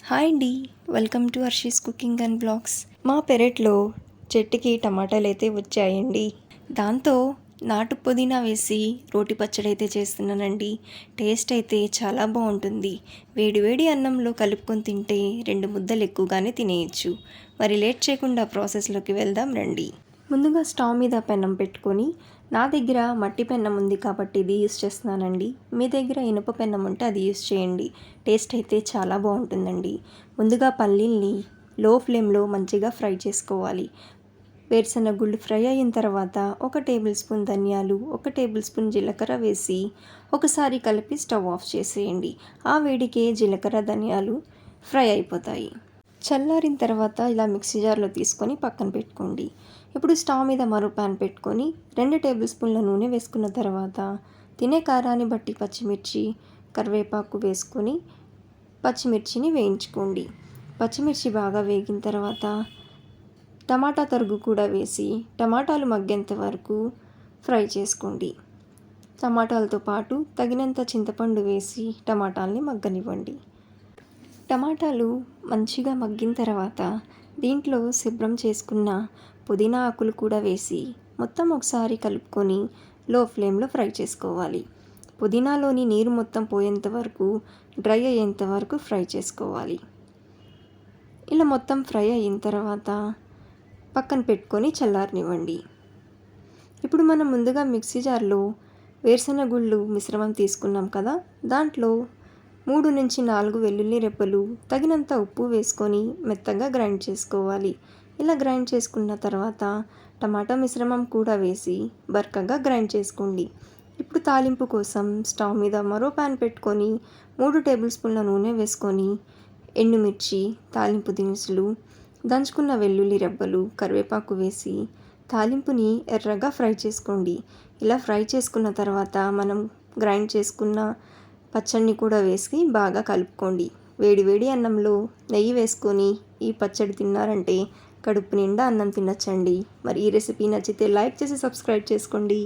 Hi అండి, welcome to Harshi's cooking and blogs. మా పెరట్లో చెట్టుకి టమాటాలు అయితే వచ్చాయండి. దాంతో నాటు పుదీనా వేసి రోటి పచ్చడి అయితే చేస్తున్నానండి. టేస్ట్ అయితే చాలా బాగుంటుంది. వేడి వేడి అన్నంలో కలుపుకొని తింటే 2 ముద్దలు ఎక్కువగానే తినేయచ్చు. మరి లేట్ చేయకుండా ప్రాసెస్లోకి వెళ్దాం రండి. ముందుగా స్టవ్ మీద పెనం పెట్టుకొని, నా దగ్గర మట్టి పెన్నం ఉంది కాబట్టి ఇది యూస్ చేస్తున్నానండి. మీ దగ్గర ఇనుప పెన్నం ఉంటే అది యూస్ చేయండి. టేస్ట్ అయితే చాలా బాగుంటుందండి. ముందుగా పల్లీల్ని లో ఫ్లేమ్లో మంచిగా ఫ్రై చేసుకోవాలి. వేరుశనగ గుళ్ళు ఫ్రై అయిన తర్వాత 1 టేబుల్ స్పూన్ ధనియాలు, 1 టేబుల్ స్పూన్ జీలకర్ర వేసి ఒకసారి కలిపి స్టవ్ ఆఫ్ చేసేయండి. ఆ వేడికే జీలకర్ర ధనియాలు ఫ్రై అయిపోతాయి. చల్లారిన తర్వాత ఇలా మిక్సీ జార్లో తీసుకొని పక్కన పెట్టుకోండి. ఇప్పుడు స్టవ్ మీద మరో ప్యాన్ పెట్టుకొని 2 టేబుల్ స్పూన్ల నూనె వేసుకున్న తర్వాత తినే కారాన్ని బట్టి పచ్చిమిర్చి, కరివేపాకు వేసుకొని పచ్చిమిర్చిని వేయించుకోండి. పచ్చిమిర్చి బాగా వేగిన తర్వాత టమాటా తరుగు కూడా వేసి టమాటాలు మగ్గేంత వరకు ఫ్రై చేసుకోండి. టమాటాలతో పాటు తగినంత చింతపండు వేసి టమాటాలని మగ్గనివ్వండి. టమాటాలు మంచిగా మగ్గిన తర్వాత దీంట్లో శుభ్రం చేసుకున్న పుదీనా ఆకులు కూడా వేసి మొత్తం ఒకసారి కలుపుకొని లో ఫ్లేమ్లో ఫ్రై చేసుకోవాలి. పుదీనాలోని నీరు మొత్తం పోయేంత వరకు, డ్రై అయ్యేంత వరకు ఫ్రై చేసుకోవాలి. ఇలా మొత్తం ఫ్రై అయిన తర్వాత పక్కన పెట్టుకొని చల్లారనివ్వండి. ఇప్పుడు మనం ముందుగా మిక్సీ జార్లో వేరుశనగ గుళ్ళు మిశ్రమం తీసుకున్నాం కదా, దాంట్లో 3 నుంచి 4 వెల్లుల్లి రెబ్బలు, తగినంత ఉప్పు వేసుకొని మెత్తగా గ్రైండ్ చేసుకోవాలి. ఇలా గ్రైండ్ చేసుకున్న తర్వాత టమాటా మిశ్రమం కూడా వేసి బరకగా గ్రైండ్ చేసుకోండి. ఇప్పుడు తాలింపు కోసం స్టవ్ మీద మరో ప్యాన్ పెట్టుకొని 3 టేబుల్ స్పూన్ల నూనె వేసుకొని ఎండుమిర్చి, తాలింపు దినుసులు, దంచుకున్న వెల్లుల్లి రెబ్బలు, కరివేపాకు వేసి తాలింపుని ఎర్రగా ఫ్రై చేసుకోండి. ఇలా ఫ్రై చేసుకున్న తర్వాత మనం గ్రైండ్ చేసుకున్న పచ్చడిని కూడా వేసి బాగా కలుపుకోండి. వేడి వేడి అన్నంలో నెయ్యి వేసుకొని ఈ పచ్చడి తిన్నారంటే కడుపు నిండా అన్నం తినచ్చండి. మరి ఈ రెసిపీ నచ్చితే లైక్ చేసి సబ్స్క్రైబ్ చేసుకోండి.